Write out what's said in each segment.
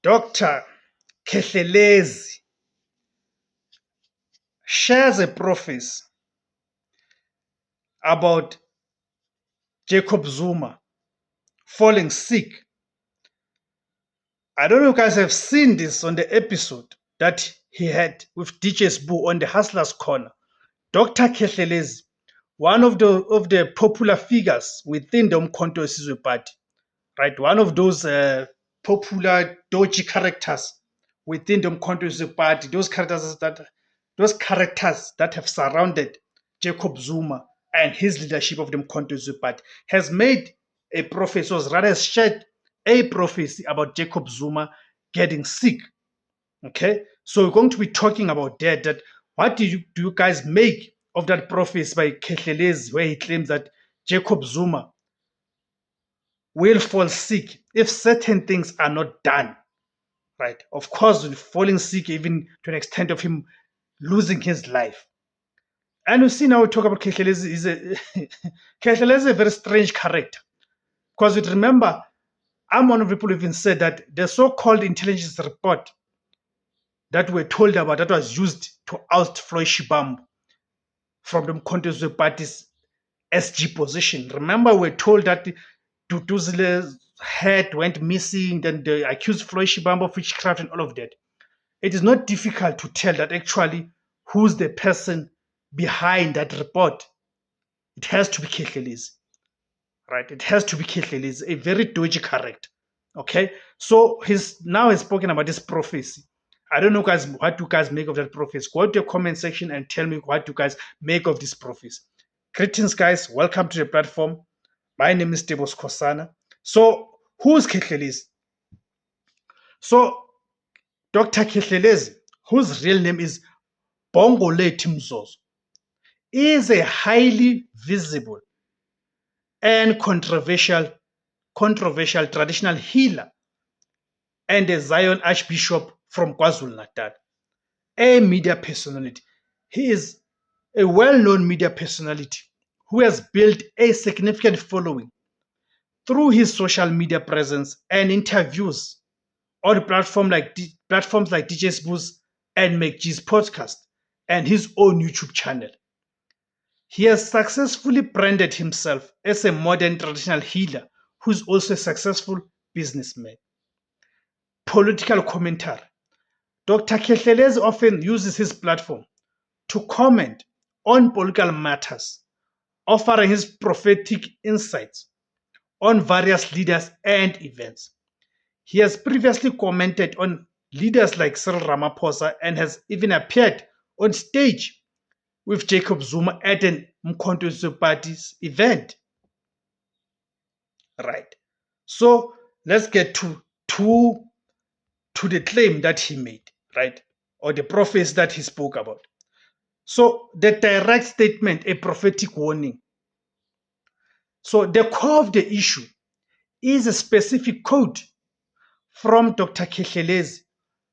Dr. Kehlelezi shares a prophecy about Jacob Zuma falling sick. I don't know if you guys have seen this on the episode that he had with DJ Sbu on the Hustlers Corner. Dr. Kehlelezi, one of the popular figures within the Umkhonto weSizwe Party, right? One of those popular dodgy characters within the Umkhonto weSizwe Party, those characters that have surrounded Jacob Zuma and his leadership of the Umkhonto weSizwe Party, has made a prophecy, or rather has shared a prophecy about Jacob Zuma getting sick. Okay, so we're going to be talking about that. What do you guys make of that prophecy by Kehlelezi, where he claims that Jacob Zuma will fall sick if certain things are not done, right? Of course, falling sick even to an extent of him losing his life. And you see now we talk about Kehlelezi. Kehlelezi is a very strange character, because you remember, I'm one of the people who even said that the so-called intelligence report that we're told about, that was used to oust Floyd Shibambu from the Umkhonto weSizwe Party's SG position. Remember, we're told that Duduzile's head went missing, then they accused Floyd Shibambu of witchcraft and all of that. It is not difficult to tell that actually who's the person behind that report. It has to be Kehlelezi, right? It has to be Kehlelezi, a very dodgy character. Okay, so he's spoken about this prophecy. I don't know, guys, what you guys make of that prophecy. Go to the comment section and tell me what you guys make of this prophecy. Greetings, guys. Welcome to the platform. My name is Tebos Kosana. So, who's Kehlelezi? So, Dr. Kehlelezi, whose real name is Bongolethi Mzozo, is a highly visible and controversial traditional healer and a Zion Archbishop from KwaZulu-Natal, a media personality. He is a well-known media personality who has built a significant following through his social media presence and interviews on platforms like DJ Sbu's and McGee's podcast and his own YouTube channel. He has successfully branded himself as a modern traditional healer who is also a successful businessman. Political commentary. Dr. Kehlelezi often uses his platform to comment on political matters, offering his prophetic insights on various leaders and events. He has previously commented on leaders like Cyril Ramaphosa and has even appeared on stage with Jacob Zuma at an Umkhonto weSizwe Party's event. Right. So let's get to the claim that he made, right? Or the prophecy that he spoke about. So the direct statement, a prophetic warning. So the core of the issue is a specific quote from Dr. Kehlelezi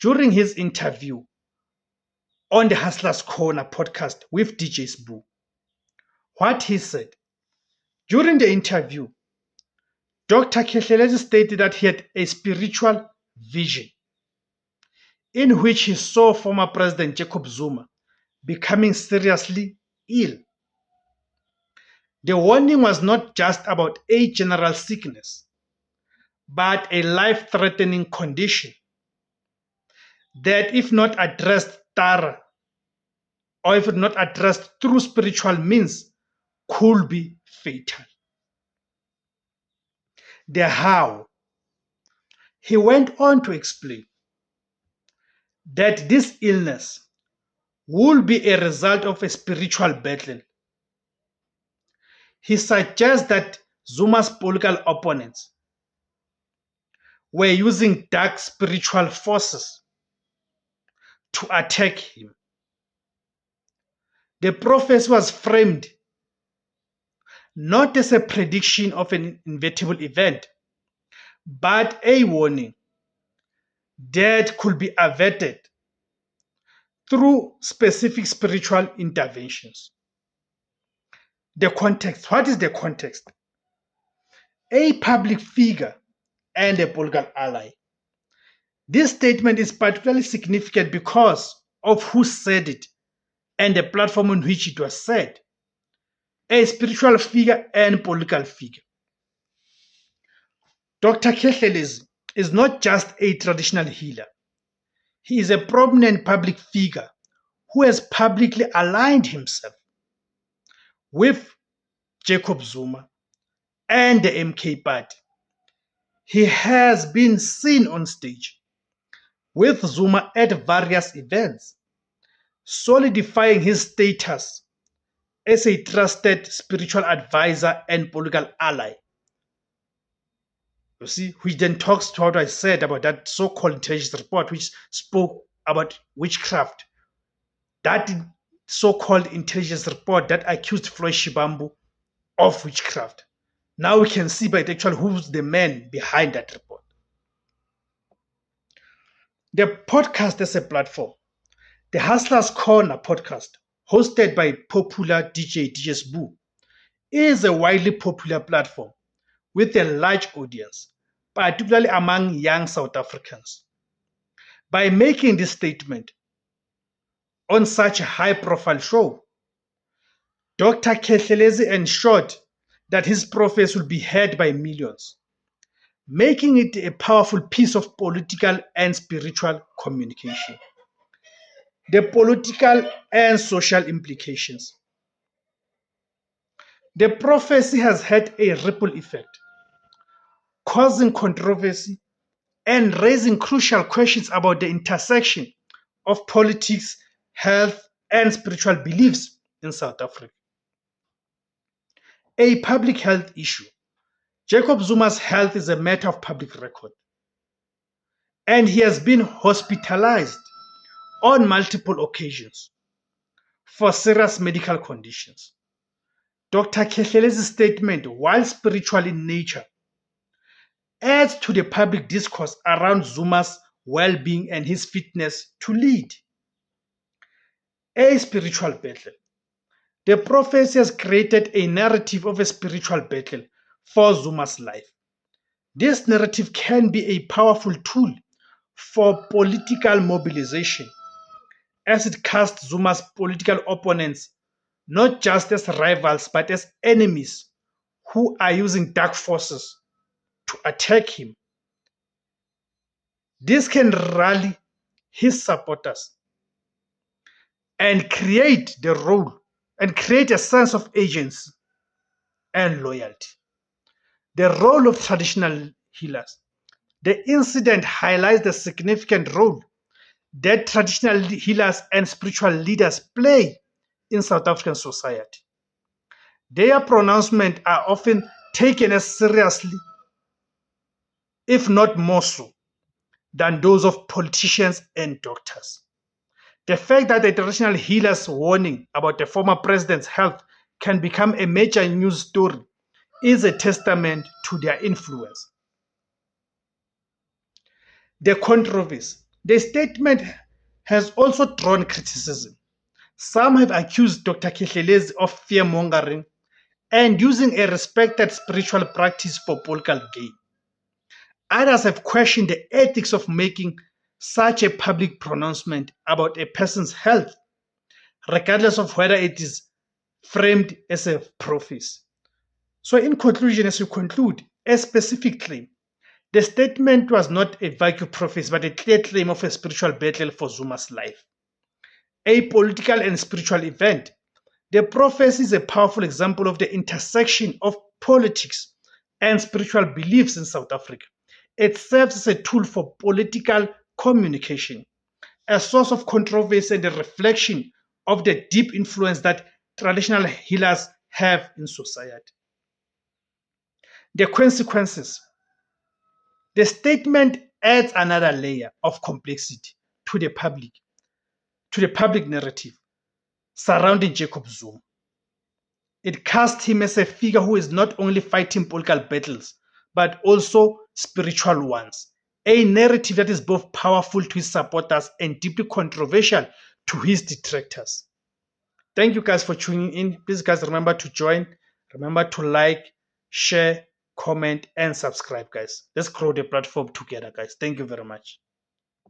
during his interview on the Hustlers Corner podcast with DJ Sbu. What he said. During the interview, Dr. Kehlelezi stated that he had a spiritual vision in which he saw former President Jacob Zuma becoming seriously ill. The warning was not just about a general sickness, but a life-threatening condition that, if not addressed thorough, or if not addressed through spiritual means, could be fatal. The how. He went on to explain that this illness will be a result of a spiritual battle. He suggests that Zuma's political opponents were using dark spiritual forces to attack him. The prophecy was framed not as a prediction of an inevitable event, but a warning that could be averted through specific spiritual interventions. The context. What is the context? A public figure and a political ally This statement is particularly significant because of who said it and the platform on which it was said: a spiritual figure and political figure. Dr. Khethelezi is not just a traditional healer. He is a prominent public figure who has publicly aligned himself with Jacob Zuma and the MK party. He has been seen on stage with Zuma at various events, solidifying his status as a trusted spiritual advisor and political ally. You see, which then talks to what I said about that so-called intelligence report, which spoke about witchcraft. That so-called intelligence report that accused Floyd Shivambu of witchcraft. Now we can see by the actual who's the man behind that report. The podcast as a platform, the Hustlers Corner podcast, hosted by popular DJ Sbu, is a widely popular platform with a large audience, particularly among young South Africans. By making this statement on such a high-profile show, Dr. Khethelezi ensured that his prophecy will be heard by millions, making it a powerful piece of political and spiritual communication. The political and social implications. The prophecy has had a ripple effect, causing controversy and raising crucial questions about the intersection of politics, health, and spiritual beliefs in South Africa. A public health issue. Jacob Zuma's health is a matter of public record, and he has been hospitalized on multiple occasions for serious medical conditions. Dr. Khethelez's statement, while spiritual in nature, adds to the public discourse around Zuma's well-being and his fitness to lead. A spiritual battle. The prophecy has created a narrative of a spiritual battle for Zuma's life. This narrative can be a powerful tool for political mobilization, as it casts Zuma's political opponents not just as rivals but as enemies who are using dark forces to attack him. This can rally his supporters and create a sense of agency and loyalty. The role of traditional healers. The incident highlights the significant role that traditional healers and spiritual leaders play in South African society. Their pronouncements are often taken as seriously, if not more so, than those of politicians and doctors. The fact that a traditional healer's warning about the former president's health can become a major news story is a testament to their influence. The controversy. The statement has also drawn criticism. Some have accused Dr. Khethelezi of fear-mongering and using a respected spiritual practice for political gain. Others have questioned the ethics of making such a public pronouncement about a person's health, regardless of whether it is framed as a prophecy. So in conclusion, as we conclude, a specific claim. The statement was not a vacuum prophecy, but a clear claim of a spiritual battle for Zuma's life. A political and spiritual event. The prophecy is a powerful example of the intersection of politics and spiritual beliefs in South Africa. It serves as a tool for political communication, a source of controversy and a reflection of the deep influence that traditional healers have in society. The consequences. The statement adds another layer of complexity to the public narrative surrounding Jacob Zuma. It casts him as a figure who is not only fighting political battles, but also spiritual ones. A narrative that is both powerful to his supporters and deeply controversial to his detractors. Thank you guys for tuning in. Please guys remember to join. Remember to like, share, comment, and subscribe, guys. Let's grow the platform together, guys. Thank you very much.